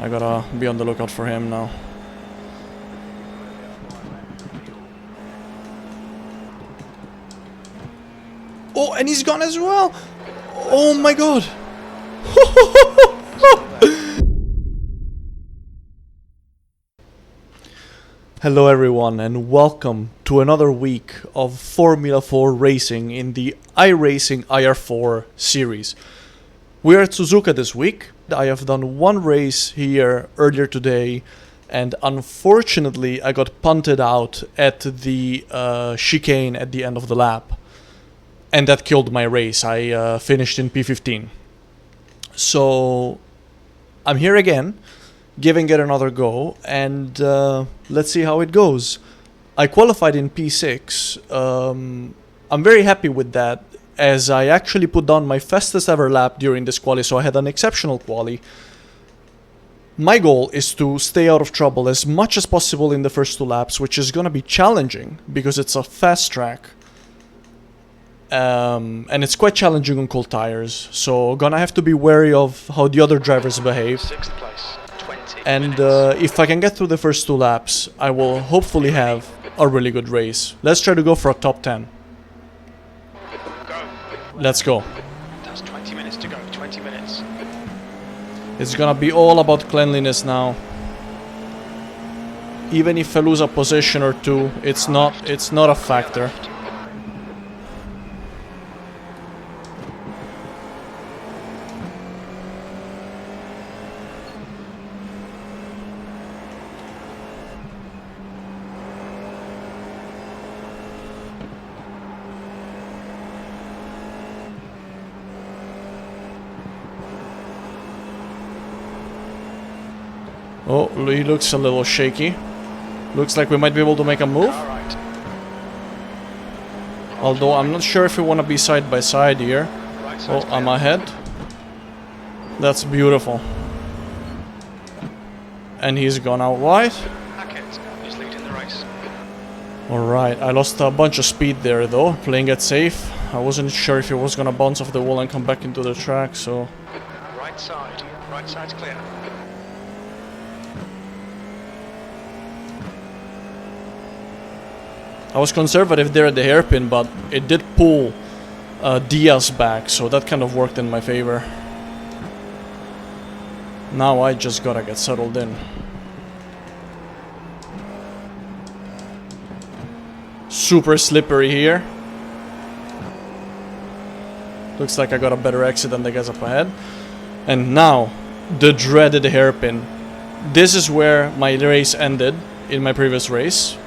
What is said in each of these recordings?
I gotta be on the lookout for him now. Oh, and he's gone as well! Oh my god! Hello everyone and welcome to another week of Formula 4 racing in the iRacing IR4 series. We are at Suzuka this week. I have done one race here earlier today and unfortunately I got punted out at the chicane at the end of the lap. And that killed my race. I finished in P15. So I'm here again, giving it another go, and let's see how it goes. I qualified in P6. I'm very happy with that, as I actually put down my fastest ever lap during this quali, so I had an exceptional quali. My goal is to stay out of trouble as much as possible in the first two laps, which is gonna be challenging because it's a fast track. And it's quite challenging on cold tires, so gonna have to be wary of how the other drivers behave. And if I can get through the first two laps, I will hopefully have a really good race. Let's try to go for a top 10. Let's go. That's 20 minutes to go, 20 minutes. It's gonna be all about cleanliness now. Even if I lose a position or two, it's not a factor. Oh, he looks a little shaky. Looks like we might be able to make a move. Although I'm not sure if we want to be side by side here. Oh, I'm ahead. That's beautiful. And he's gone out wide. He's leading the race. Alright, I lost a bunch of speed there though, playing it safe. I wasn't sure if he was gonna bounce off the wall and come back into the track, so... Right side's clear. I was conservative there at the hairpin, but it did pull Diaz back, so that kind of worked in my favor. Now I just gotta get settled in. Super slippery here. Looks like I got a better exit than the guys up ahead. And now, the dreaded hairpin. This is where my race ended in my previous race.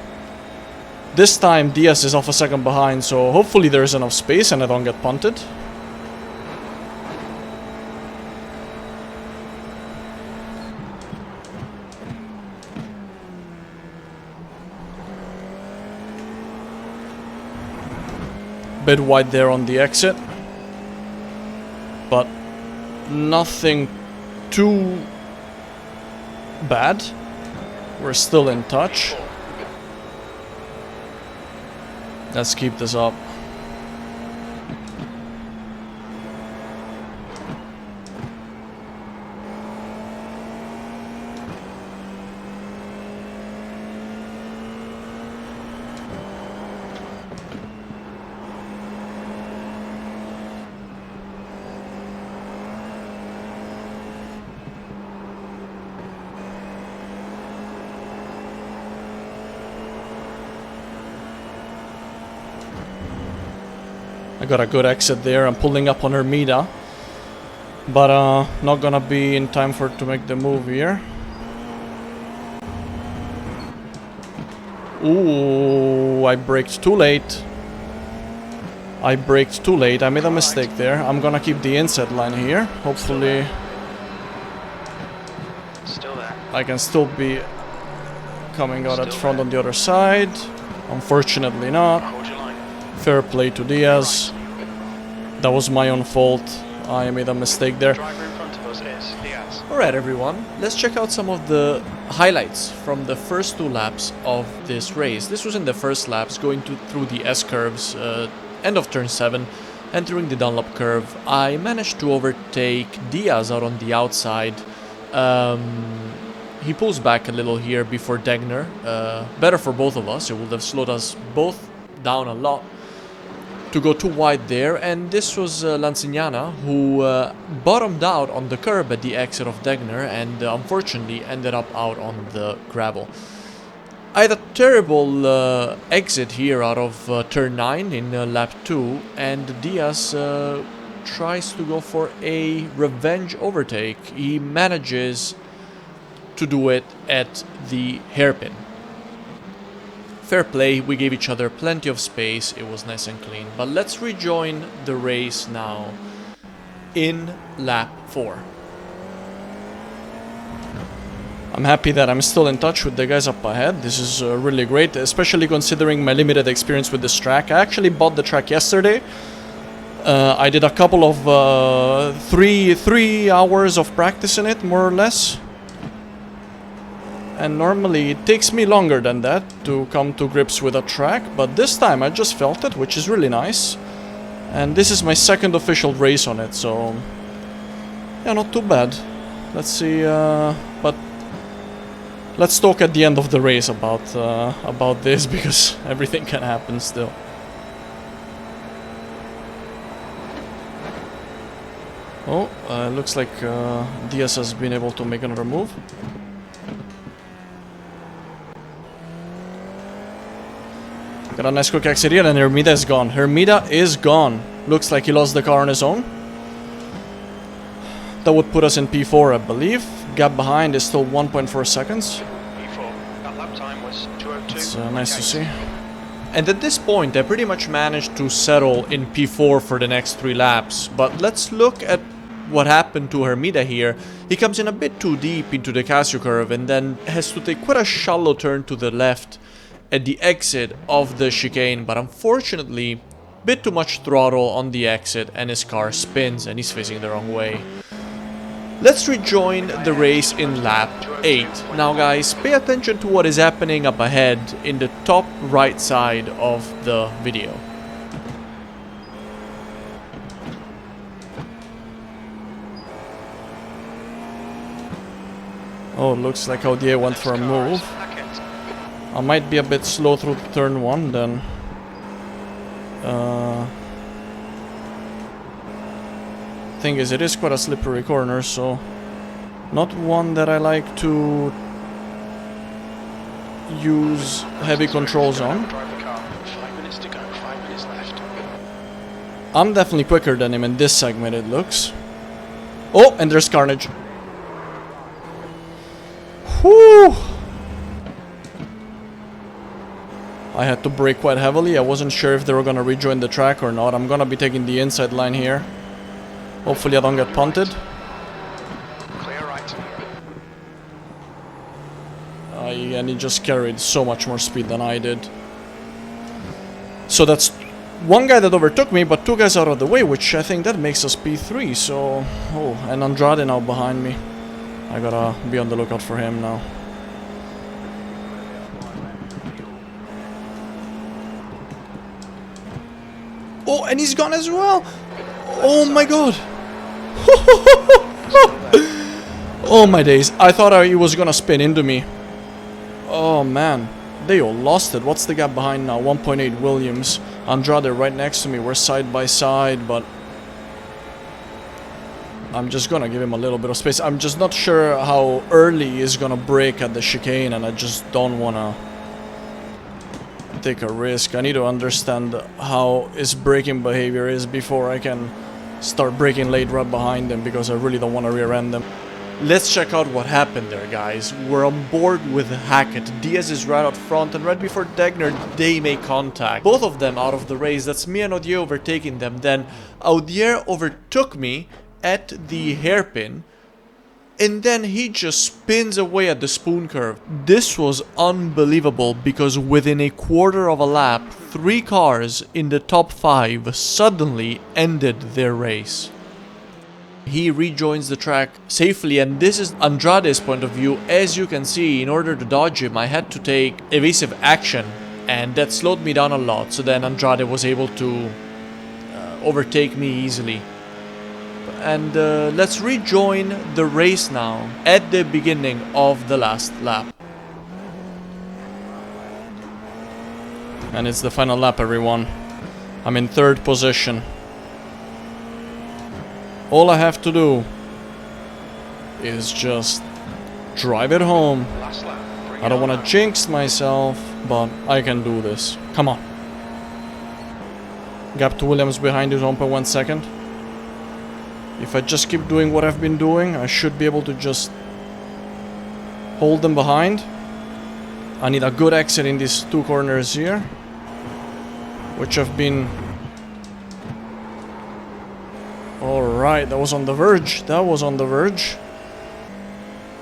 This time Diaz is off a second behind, so hopefully there is enough space and I don't get punted. Bit wide there on the exit, but nothing too bad. We're still in touch. Let's keep this up. I got a good exit there. I'm pulling up on Hermida, but not gonna be in time for it to make the move here. Ooh, I braked too late. I made a mistake there. I'm gonna keep the inside line here. Hopefully Still there. I can still be coming out at front on the other side. Unfortunately not. Hold your line. Fair play to Diaz. That was my own fault. I made a mistake there. Driver in front of us is Diaz. Alright everyone, let's check out some of the highlights from the first two laps of this race. This was in the first laps, going through the S-curves, end of turn 7, entering the Dunlop curve. I managed to overtake Diaz out on the outside, He pulls back a little here before Degner. Better for both of us. It would have slowed us both down a lot to go too wide there. And this was Lancignana, who bottomed out on the curb at the exit of Degner and unfortunately ended up out on the gravel. I had a terrible exit here out of turn 9 in lap 2, and Diaz tries to go for a revenge overtake. He manages to do it at the hairpin. Fair play, we gave each other plenty of space, it was nice and clean. But let's rejoin the race now in lap 4. I'm happy that I'm still in touch with the guys up ahead. This is really great, especially considering my limited experience with this track. I actually bought the track yesterday. I did a couple of 3 hours of practice in it, more or less. And normally it takes me longer than that to come to grips with a track, but this time I just felt it, which is really nice. And this is my second official race on it, so yeah, not too bad. Let's see, but let's talk at the end of the race about this, because everything can happen still. Oh, looks like Diaz has been able to make another move. Got a nice quick exit here, and Hermida is gone. Hermida is gone. Looks like he lost the car on his own. That would put us in P4, I believe. Gap behind is still 1.4 seconds. P4. That lap time was 2:02. It's nice to see. And at this point, I pretty much managed to settle in P4 for the next 3 laps. But let's look at what happened to Hermida here. He comes in a bit too deep into the Casio curve and then has to take quite a shallow turn to the left at the exit of the chicane, but unfortunately a bit too much throttle on the exit and his car spins and he's facing the wrong way. Let's rejoin the race in lap 8. Now guys, pay attention to what is happening up ahead in the top right side of the video. Oh, looks like Audier went for a move. I might be a bit slow through turn 1 then. Thing is, it is quite a slippery corner, so not one that I like to use heavy controls on. I'm definitely quicker than him in this segment, it looks. Oh, and there's Carnage. Whew! I had to brake quite heavily. I wasn't sure if they were gonna rejoin the track or not. I'm gonna be taking the inside line here. Hopefully I don't get punted. Clear right. And he just carried so much more speed than I did. So that's one guy that overtook me, but 2 guys out of the way, which I think that makes us P3. So, oh, and Andrade now behind me. I gotta be on the lookout for him now. Oh, and he's gone as well. Oh my god. Oh my days. I thought he was gonna spin into me. Oh man. They all lost it. What's the gap behind now? 1.8 Williams. Andrade right next to me. We're side by side, but I'm just gonna give him a little bit of space. I'm just not sure how early he's gonna brake at the chicane, and I just don't wanna take a risk. I need to understand how his braking behavior is before I can start braking late right behind them, because I really don't want to rear end them. Let's check out what happened there, guys. We're on board with Hackett. Diaz is right out front, and right before Degner, they make contact. Both of them out of the race. That's me and Audier overtaking them. Then Audier overtook me at the hairpin, and then he just spins away at the spoon curve. This was unbelievable, because within a quarter of a lap, 3 cars in the top 5 suddenly ended their race. He rejoins the track safely, and this is Andrade's point of view. As you can see, in order to dodge him, I had to take evasive action, and that slowed me down a lot. So then Andrade was able to overtake me easily. and let's rejoin the race now at the beginning of the last lap. And it's the final lap, everyone. I'm in 3rd position. All I have to do is just drive it home. Last lap. I don't want to jinx myself, but I can do this. Come on. Gap to Williams behind is 1.1 second. If I just keep doing what I've been doing, I should be able to just hold them behind. I need a good exit in these 2 corners here, which I've been... Alright, that was on the verge. That was on the verge.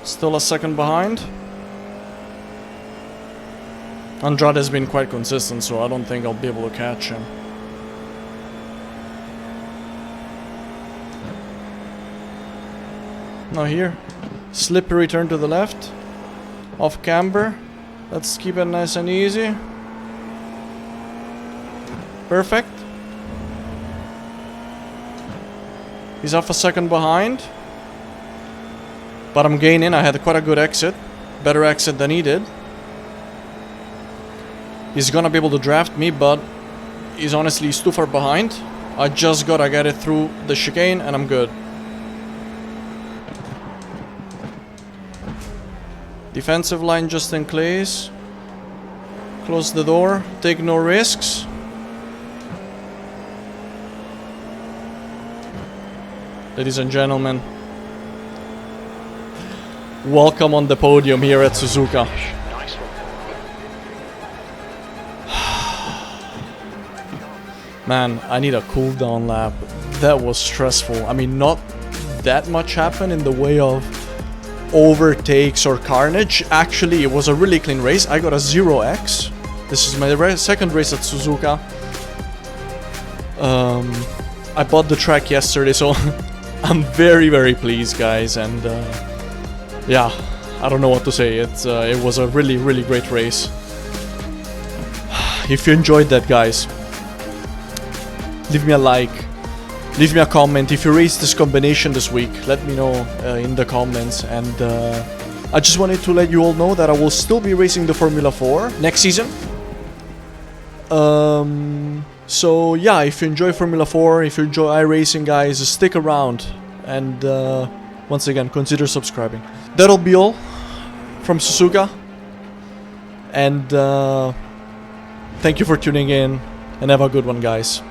Still a second behind. Andrade has been quite consistent, so I don't think I'll be able to catch him. Now here, slippery turn to the left, off camber. Let's keep it nice and easy. Perfect. He's off a second behind, but I'm gaining. I had quite a good exit, better exit than he did. He's gonna be able to draft me, but he's honestly too far behind. I just gotta get it through the chicane and I'm good. Defensive line just in case. Close the door, take no risks. Ladies and gentlemen, welcome on the podium here at Suzuka. Nice one. Man, I need a cooldown lap. That was stressful. I mean, not that much happened in the way of overtakes or carnage. Actually, it was a really clean race. I got a 0x. This is my second race at Suzuka. I bought the track yesterday, so I'm very, very pleased, guys. And yeah, I don't know what to say. It was a really, really great race. If you enjoyed that, guys, leave me a like, leave me a comment. If you race this combination this week, let me know in the comments. And I just wanted to let you all know that I will still be racing the Formula 4 next season. So yeah, if you enjoy Formula 4, if you enjoy iRacing, guys, stick around. And once again, consider subscribing. That'll be all from Suzuka. And thank you for tuning in, and have a good one, guys.